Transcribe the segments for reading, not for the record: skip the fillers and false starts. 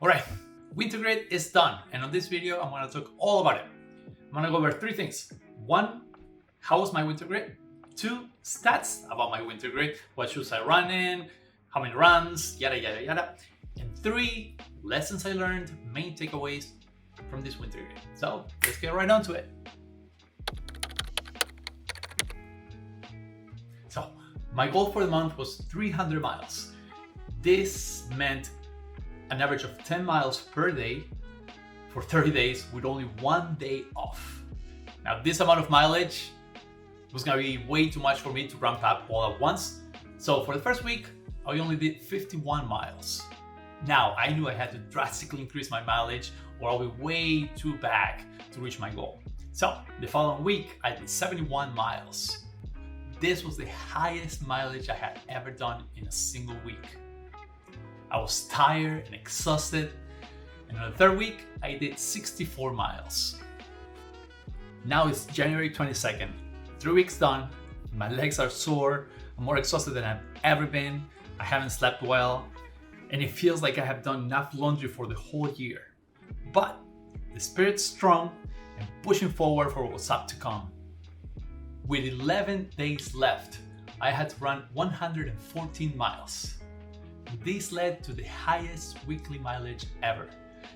Alright, Winter Grit is done, and on this video I'm going to talk all about it. I'm going to go over 3 things. 1, how was my Winter Grit? 2, stats about my Winter Grit, what shoes I run in, how many runs, yada yada yada. And 3, lessons I learned, main takeaways from this Winter Grit. So let's get right on to it. So my goal for the month was 300 miles. This meant an average of 10 miles per day for 30 days with only 1 day off. Now this amount of mileage was gonna be way too much for me to ramp up all at once. So for the first week, I only did 51 miles. Now I knew I had to drastically increase my mileage or I'll be way too back to reach my goal. So the following week, I did 71 miles. This was the highest mileage I had ever done in a single week. I was tired and exhausted, and on the third week, I did 64 miles. Now it's January 22nd, 3 weeks done, my legs are sore, I'm more exhausted than I've ever been, I haven't slept well, and it feels like I have done enough laundry for the whole year. But the spirit's strong and pushing forward for what's up to come. With 11 days left, I had to run 114 miles. This led to the highest weekly mileage ever.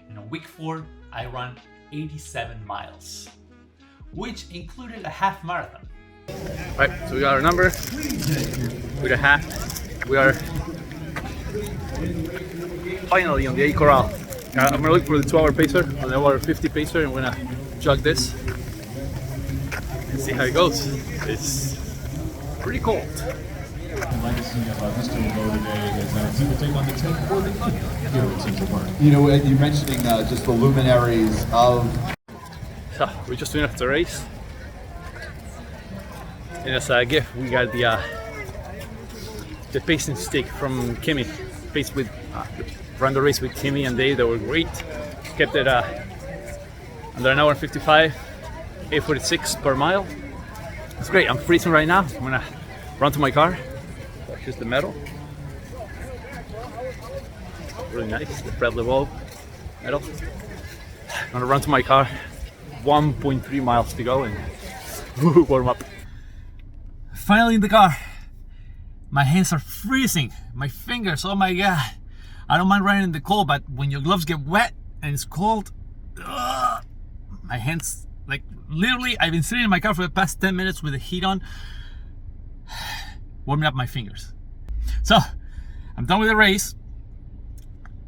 And on week 4, I ran 87 miles, which included a half marathon. All right, so we got our number with a half. We are finally on the A corral. I'm gonna look for the 2-hour pacer, an hour 50 pacer, and we're gonna jog this and see how it goes. It's pretty cold. The legacy of this turbo today is people take on the 10 or the here at Central Park. You know, you're mentioning just the luminaries of. So we just finished the race, and as a gift, we got the pacing stick from Kimmy. Paced with ran the race with Kimmy and Dave. They were great. Kept it under an hour and 55, 8:46 per mile. It's great. I'm freezing right now. I'm gonna run to my car. Here's the medal. Really nice, the Bradley Wolf medal. I'm gonna run to my car. 1.3 miles to go and warm up. Finally in the car. My hands are freezing. My fingers, oh my god. I don't mind running in the cold, but when your gloves get wet and it's cold, my hands, like literally, I've been sitting in my car for the past 10 minutes with the heat on, warming up my fingers. So, I'm done with the race.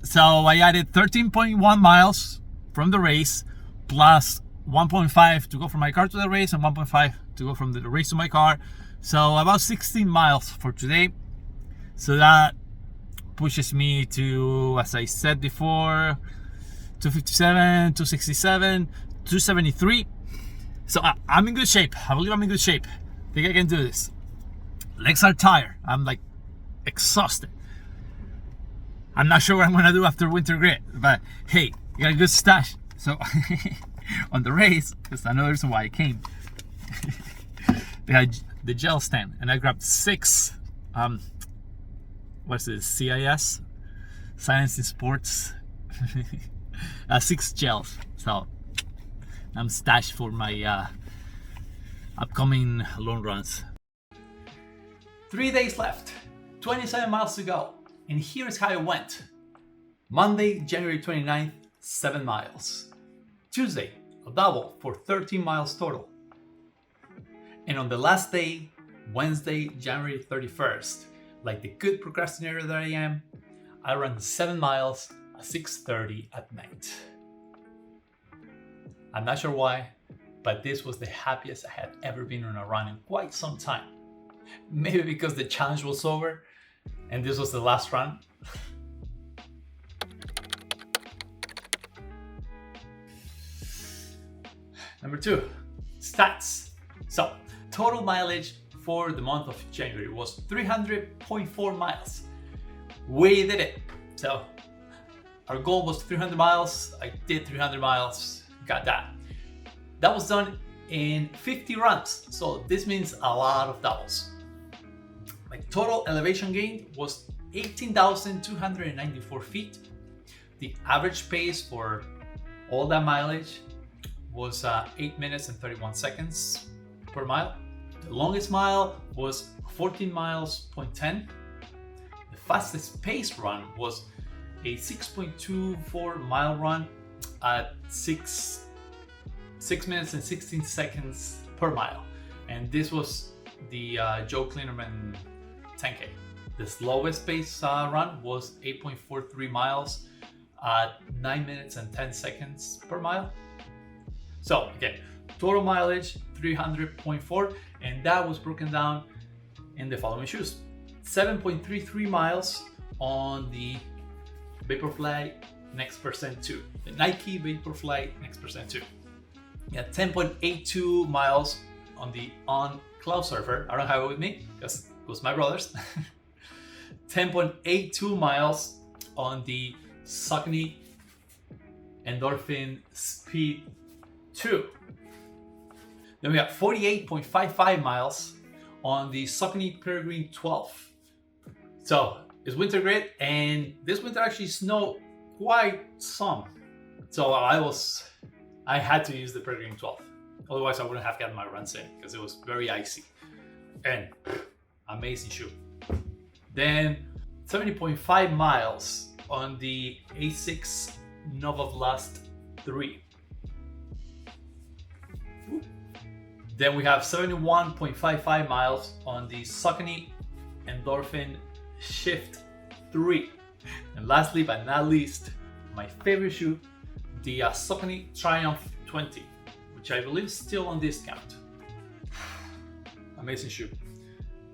So I added 13.1 miles from the race, plus 1.5 to go from my car to the race and 1.5 to go from the race to my car. So about 16 miles for today. So that pushes me to, as I said before, 257, 267, 273. So I'm in good shape. I believe I'm in good shape. I think I can do this. Legs are tired. I'm like exhausted. I'm not sure what I'm gonna do after Winter Grit, but hey, you got a good stash. So on the race, that's another reason why I came. They had the gel stand, and I grabbed 6. What's this? CIS, Science in Sports. 6 gels. So I'm stashed for my upcoming long runs. 3 days left, 27 miles to go, and here's how it went. Monday, January 29th, 7 miles. Tuesday, a double for 13 miles total. And on the last day, Wednesday, January 31st, like the good procrastinator that I am, I ran 7 miles at 6:30 at night. I'm not sure why, but this was the happiest I had ever been on a run in quite some time. Maybe because the challenge was over and this was the last run. Number 2, stats. So, total mileage for the month of January was 300.4 miles. We did it. So, our goal was 300 miles. I did 300 miles, got that. That was done in 50 runs. So, this means a lot of doubles. My total elevation gain was 18,294 feet. The average pace for all that mileage was 8 minutes and 31 seconds per mile. The longest mile was 14 miles, 0.10. The fastest pace run was a 6.24 mile run at 6 minutes and 16 seconds per mile. And this was the Joe Klinerman 10K. The slowest pace run was 8.43 miles at 9 minutes and 10 seconds per mile. So again, total mileage 300.4, and that was broken down in the following shoes: 7.33 miles on the Vaporfly Next Percent 2, the Nike Vaporfly Next Percent 2. Yeah, 10.82 miles on the On Cloud Surfer. I don't have it with me because it was my brother's. 10.82 miles on the Saucony Endorphin Speed 2. Then we got 48.55 miles on the Saucony Peregrine 12. So it's winter grit, and this winter actually snowed quite some. So I had to use the Peregrine 12. Otherwise I wouldn't have gotten my runs in because it was very icy. And amazing shoe. Then 70.5 miles on the Asics Nova Blast 3. Then we have 71.55 miles on the Saucony Endorphin Shift 3. And lastly but not least, my favorite shoe, the Saucony Triumph 20, which I believe is still on discount. Amazing shoe.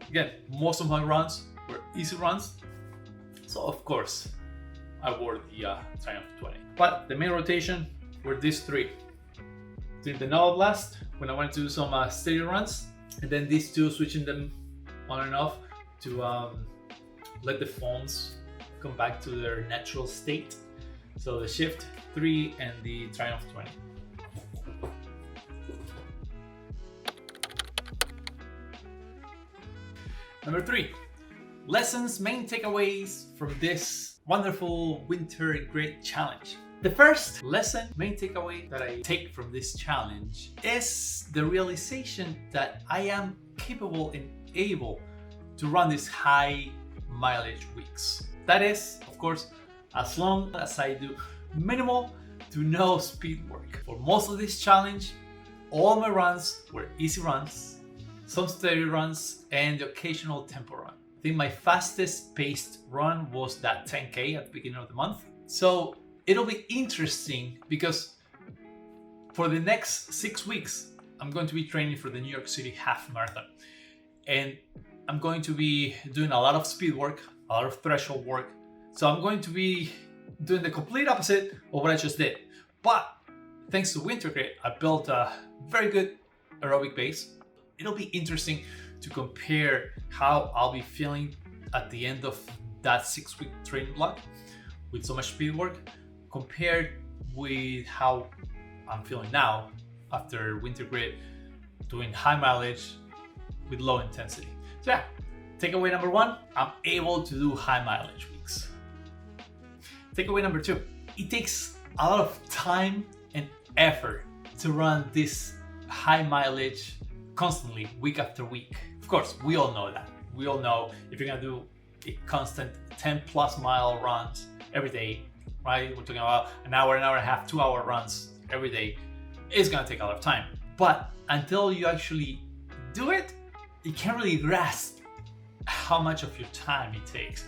Again, most of my runs were easy runs, so of course I wore the Triumph 20. But the main rotation were these three. Did the Nova Blast when I wanted to do some steady runs, and then these two, switching them on and off to let the foams come back to their natural state. So the Shift 3 and the Triumph 20. Number 3, lessons, main takeaways from this wonderful Winter Grit challenge. The first lesson, main takeaway that I take from this challenge is the realization that I am capable and able to run these high mileage weeks. That is, of course, as long as I do minimal to no speed work. For most of this challenge, all my runs were easy runs, some steady runs, and the occasional tempo run. I think my fastest paced run was that 10K at the beginning of the month. So it'll be interesting because for the next 6 weeks, I'm going to be training for the New York City Half Marathon. And I'm going to be doing a lot of speed work, a lot of threshold work. So I'm going to be doing the complete opposite of what I just did. But thanks to Winter Grit, I built a very good aerobic base. It'll be interesting to compare how I'll be feeling at the end of that 6-week training block with so much speed work compared with how I'm feeling now after Winter Grit, doing high mileage with low intensity. So yeah, takeaway number 1, I'm able to do high mileage weeks. Takeaway number 2, it takes a lot of time and effort to run this high mileage constantly, week after week. Of course, we all know that. We all know if you're gonna do a constant 10 plus mile runs every day, right? We're talking about an hour and a half, 2 hour runs every day. It's gonna take a lot of time. But until you actually do it, you can't really grasp how much of your time it takes.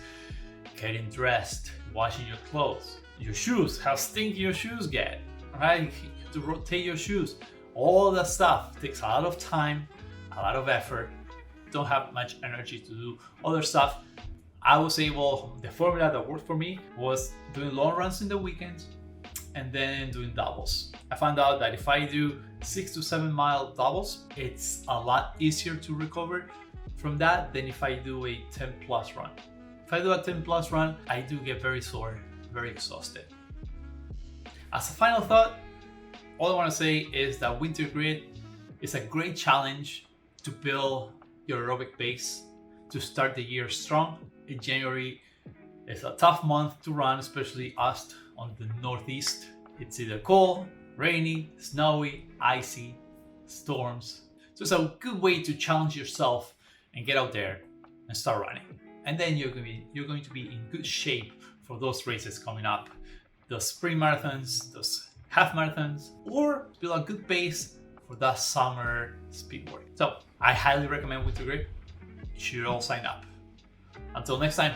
Getting dressed, washing your clothes, your shoes, how stinky your shoes get, right? To rotate your shoes. All that stuff takes a lot of time, a lot of effort. Don't have much energy to do other stuff. I was able, the formula that worked for me was doing long runs in the weekends and then doing doubles. I found out that if I do 6 to 7 mile doubles, it's a lot easier to recover from that than if I do a 10 plus run. If I do a 10 plus run, I do get very sore, very exhausted. As a final thought, all I want to say is that Winter Grit is a great challenge to build your aerobic base, to start the year strong. In January, It's a tough month to run, especially us on the Northeast. It's either cold, rainy, snowy, icy, storms. So it's a good way to challenge yourself and get out there and start running. And then you're going to be in good shape for those races coming up. The sprint marathons, those half marathons, or build a good base for that summer speed work. So I highly recommend Winter Grit. You should all sign up. Until next time.